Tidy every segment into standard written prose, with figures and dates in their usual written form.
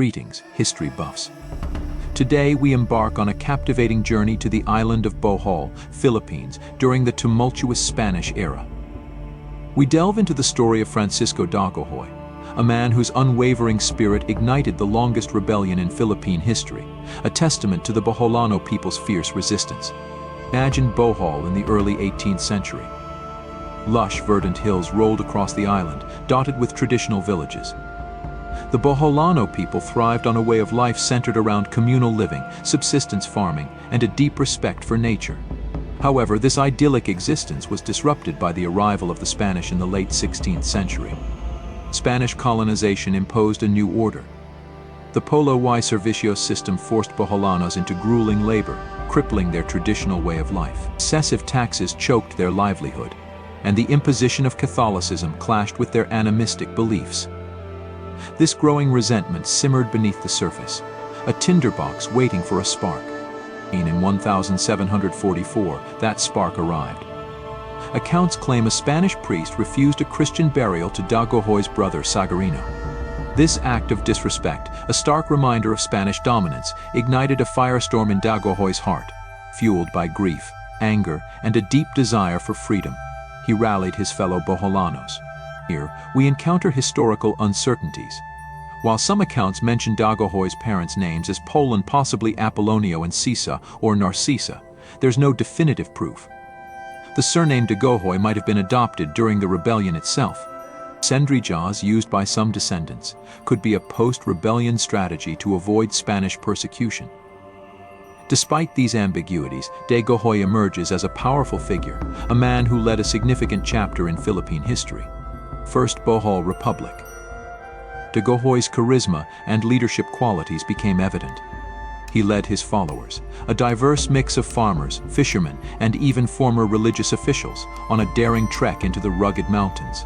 Greetings, history buffs. Today we embark on a captivating journey to the island of Bohol, Philippines, during the tumultuous Spanish era. We delve into the story of Francisco Dagohoy, a man whose unwavering spirit ignited the longest rebellion in Philippine history, a testament to the Boholano people's fierce resistance. Imagine Bohol in the early 18th century. Lush, verdant hills rolled across the island, dotted with traditional villages. The Boholano people thrived on a way of life centered around communal living, subsistence farming, and a deep respect for nature. However, this idyllic existence was disrupted by the arrival of the Spanish in the late 16th century. Spanish colonization imposed a new order. The Polo y Servicios system forced Boholanos into grueling labor, crippling their traditional way of life. Excessive taxes choked their livelihood, and the imposition of Catholicism clashed with their animistic beliefs. This growing resentment simmered beneath the surface, a tinderbox waiting for a spark. In 1744, that spark arrived. Accounts claim a Spanish priest refused a Christian burial to Dagohoy's brother Sagarino. This act of disrespect, a stark reminder of Spanish dominance, ignited a firestorm in Dagohoy's heart. Fueled by grief, anger, and a deep desire for freedom, he rallied his fellow Boholanos. Here, we encounter historical uncertainties. While some accounts mention Dagohoy's parents' names as Poland, possibly Apollonio and Sisa or Narcissa, there's no definitive proof. The surname Dagohoy might have been adopted during the rebellion itself. Sendrijas, used by some descendants, could be a post-rebellion strategy to avoid Spanish persecution. Despite these ambiguities, Dagohoy emerges as a powerful figure, a man who led a significant chapter in Philippine history. First Bohol Republic. Dagohoy's charisma and leadership qualities became evident. He led his followers, a diverse mix of farmers, fishermen, and even former religious officials, on a daring trek into the rugged mountains.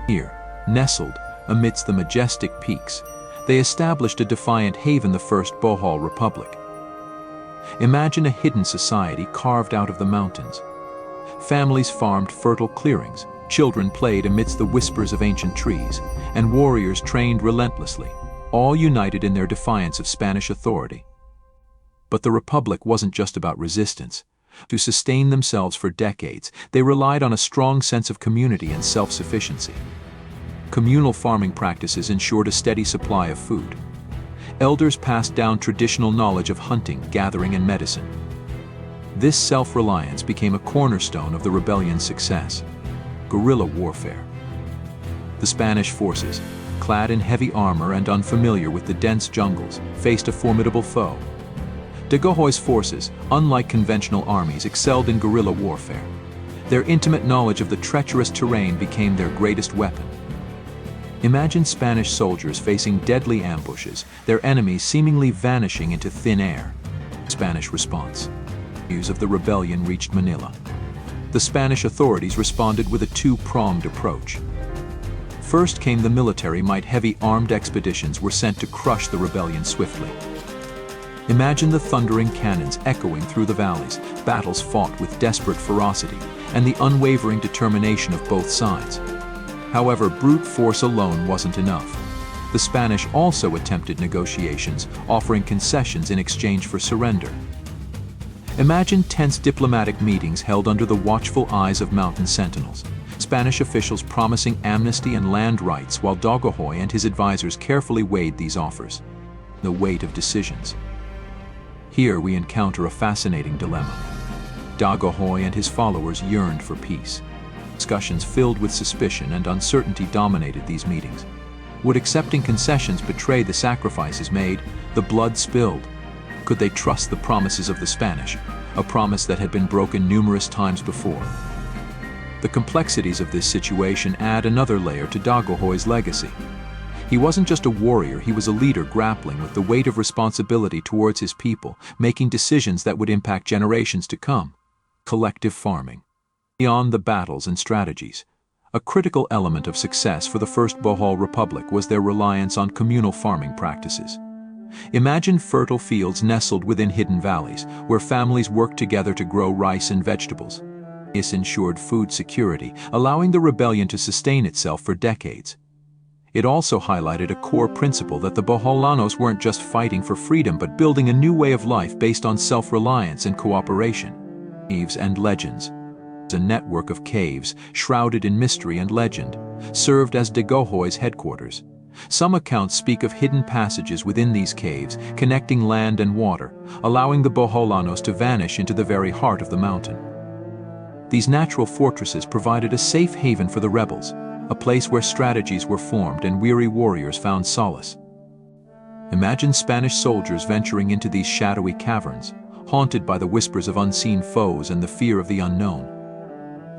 Here, nestled amidst the majestic peaks, they established a defiant haven, the First Bohol Republic. Imagine a hidden society carved out of the mountains. Families farmed fertile clearings, children played amidst the whispers of ancient trees, and warriors trained relentlessly, all united in their defiance of Spanish authority. But the Republic wasn't just about resistance. To sustain themselves for decades, they relied on a strong sense of community and self-sufficiency. Communal farming practices ensured a steady supply of food. Elders passed down traditional knowledge of hunting, gathering, and medicine. This self-reliance became a cornerstone of the rebellion's success. Guerrilla warfare. The Spanish forces, clad in heavy armor and unfamiliar with the dense jungles, faced a formidable foe. Dagohoy's forces, unlike conventional armies, excelled in guerrilla warfare. Their intimate knowledge of the treacherous terrain became their greatest weapon. Imagine Spanish soldiers facing deadly ambushes, their enemies seemingly vanishing into thin air. Spanish response. News of the rebellion reached Manila. The Spanish authorities responded with a two-pronged approach. First came the military might. Heavy armed expeditions were sent to crush the rebellion swiftly. Imagine the thundering cannons echoing through the valleys, battles fought with desperate ferocity, and the unwavering determination of both sides. However, brute force alone wasn't enough. The Spanish also attempted negotiations, offering concessions in exchange for surrender. Imagine tense diplomatic meetings held under the watchful eyes of mountain sentinels, Spanish officials promising amnesty and land rights while Dagohoy and his advisors carefully weighed these offers. The weight of decisions. Here we encounter a fascinating dilemma. Dagohoy and his followers yearned for peace. Discussions filled with suspicion and uncertainty dominated these meetings. Would accepting concessions betray the sacrifices made, the blood spilled? Could they trust the promises of the Spanish, a promise that had been broken numerous times before? The complexities of this situation add another layer to Dagohoy's legacy. He wasn't just a warrior, he was a leader grappling with the weight of responsibility towards his people, making decisions that would impact generations to come. Collective farming. Beyond the battles and strategies, a critical element of success for the First Bohol Republic was their reliance on communal farming practices. Imagine fertile fields nestled within hidden valleys, where families worked together to grow rice and vegetables. This ensured food security, allowing the rebellion to sustain itself for decades. It also highlighted a core principle that the Boholanos weren't just fighting for freedom but building a new way of life based on self-reliance and cooperation. Caves and legends. A network of caves, shrouded in mystery and legend, served as Dagohoy's headquarters. Some accounts speak of hidden passages within these caves, connecting land and water, allowing the Boholanos to vanish into the very heart of the mountain. These natural fortresses provided a safe haven for the rebels, a place where strategies were formed and weary warriors found solace. Imagine Spanish soldiers venturing into these shadowy caverns, haunted by the whispers of unseen foes and the fear of the unknown.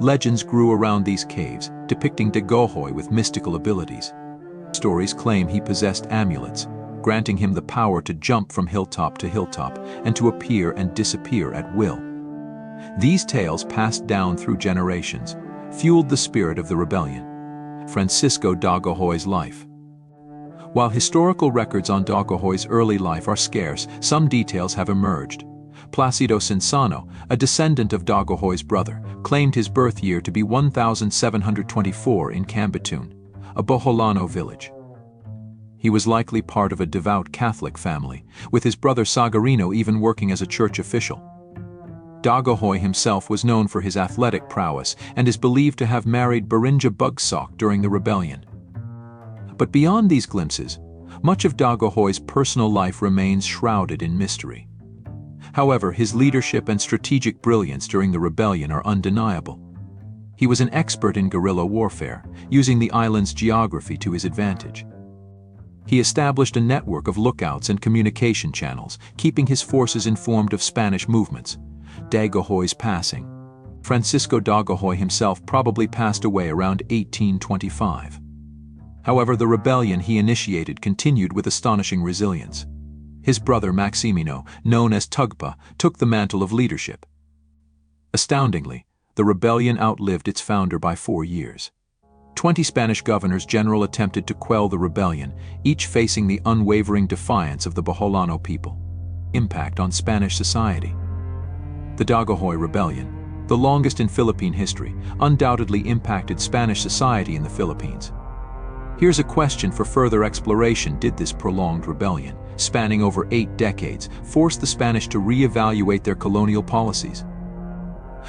Legends grew around these caves, depicting Dagohoy with mystical abilities. Stories claim he possessed amulets, granting him the power to jump from hilltop to hilltop and to appear and disappear at will. These tales, passed down through generations, fueled the spirit of the rebellion. Francisco Dagohoy's life. While historical records on Dagohoy's early life are scarce, some details have emerged. Placido Cinsano, a descendant of Dagohoy's brother, claimed his birth year to be 1724 in Cambatoon, a Boholano village. He was likely part of a devout Catholic family, with his brother Sagarino even working as a church official. Dagohoy himself was known for his athletic prowess and is believed to have married Berinja Bugsock during the rebellion. But beyond these glimpses, much of Dagohoy's personal life remains shrouded in mystery. However, his leadership and strategic brilliance during the rebellion are undeniable. He was an expert in guerrilla warfare, using the island's geography to his advantage. He established a network of lookouts and communication channels, keeping his forces informed of Spanish movements. Dagohoy's passing. Francisco Dagohoy himself probably passed away around 1825. However, the rebellion he initiated continued with astonishing resilience. His brother Maximino, known as Tugpa, took the mantle of leadership. Astoundingly, the rebellion outlived its founder by 4 years. 20 Spanish governors-general attempted to quell the rebellion, each facing the unwavering defiance of the Boholano people. Impact on Spanish society. The Dagohoy Rebellion, the longest in Philippine history, undoubtedly impacted Spanish society in the Philippines. Here's a question for further exploration: did this prolonged rebellion, spanning over 8 decades, force the Spanish to re-evaluate their colonial policies?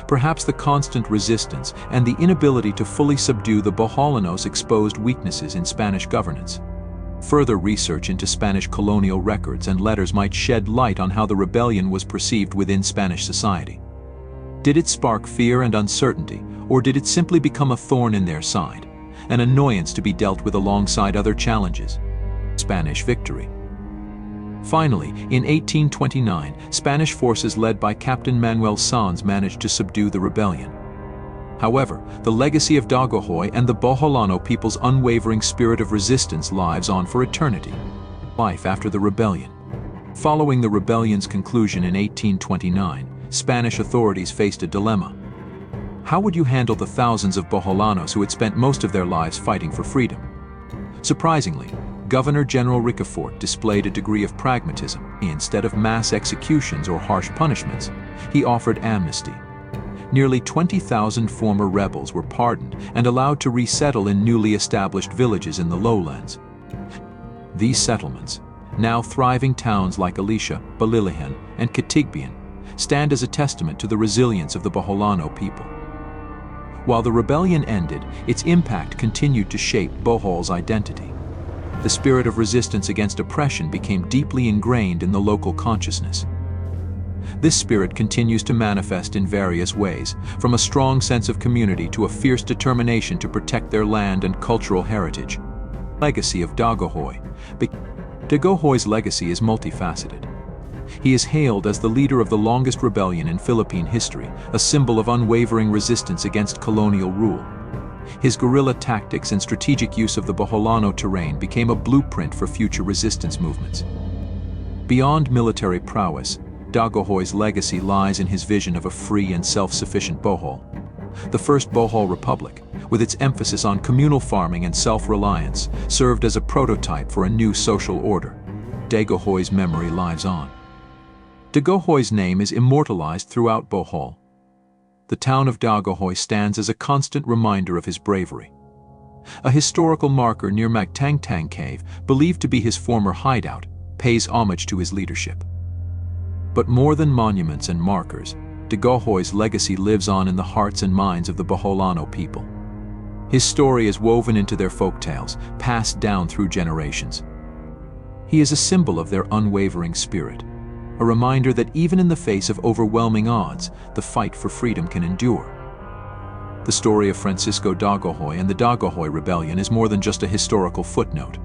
Perhaps the constant resistance and the inability to fully subdue the Boholanos exposed weaknesses in Spanish governance. Further research into Spanish colonial records and letters might shed light on how the rebellion was perceived within Spanish society. Did it spark fear and uncertainty, or did it simply become a thorn in their side, an annoyance to be dealt with alongside other challenges? Spanish victory. Finally, in 1829, Spanish forces led by Captain Manuel Sanz managed to subdue the rebellion. However, the legacy of Dagohoy and the Boholano people's unwavering spirit of resistance lives on for eternity. Life after the rebellion. Following the rebellion's conclusion in 1829, Spanish authorities faced a dilemma. How would you handle the thousands of Boholanos who had spent most of their lives fighting for freedom? Surprisingly, Governor-General Ricafort displayed a degree of pragmatism. Instead of mass executions or harsh punishments, he offered amnesty. Nearly 20,000 former rebels were pardoned and allowed to resettle in newly established villages in the lowlands. These settlements, now thriving towns like Alicia, Balilihan, and Catigbian, stand as a testament to the resilience of the Boholano people. While the rebellion ended, its impact continued to shape Bohol's identity. The spirit of resistance against oppression became deeply ingrained in the local consciousness. This spirit continues to manifest in various ways, from a strong sense of community to a fierce determination to protect their land and cultural heritage. Legacy of Dagohoy. Dagohoy's legacy is multifaceted. He is hailed as the leader of the longest rebellion in Philippine history, a symbol of unwavering resistance against colonial rule. His guerrilla tactics and strategic use of the Boholano terrain became a blueprint for future resistance movements. Beyond military prowess, Dagohoy's legacy lies in his vision of a free and self-sufficient Bohol. The First Bohol Republic, with its emphasis on communal farming and self-reliance, served as a prototype for a new social order. Dagohoy's memory lives on. Dagohoy's name is immortalized throughout Bohol. The town of Dagohoy stands as a constant reminder of his bravery. A historical marker near Magtangtang Cave, believed to be his former hideout, pays homage to his leadership. But more than monuments and markers, Dagohoy's legacy lives on in the hearts and minds of the Boholano people. His story is woven into their folktales, passed down through generations. He is a symbol of their unwavering spirit, a reminder that even in the face of overwhelming odds, the fight for freedom can endure. The story of Francisco Dagohoy and the Dagohoy Rebellion is more than just a historical footnote.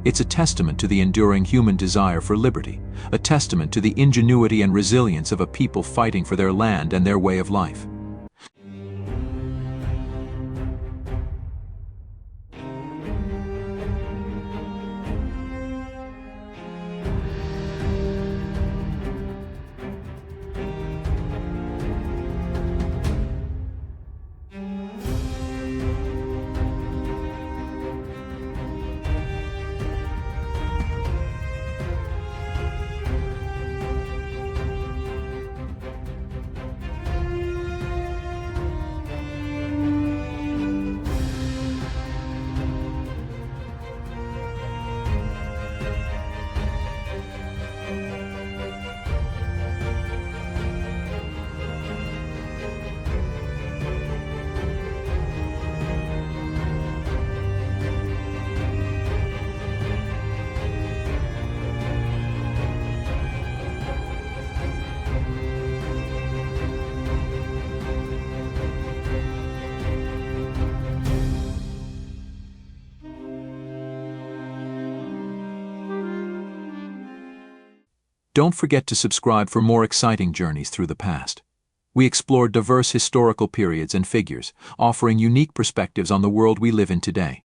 It's a testament to the enduring human desire for liberty, a testament to the ingenuity and resilience of a people fighting for their land and their way of life. Don't forget to subscribe for more exciting journeys through the past. We explore diverse historical periods and figures, offering unique perspectives on the world we live in today.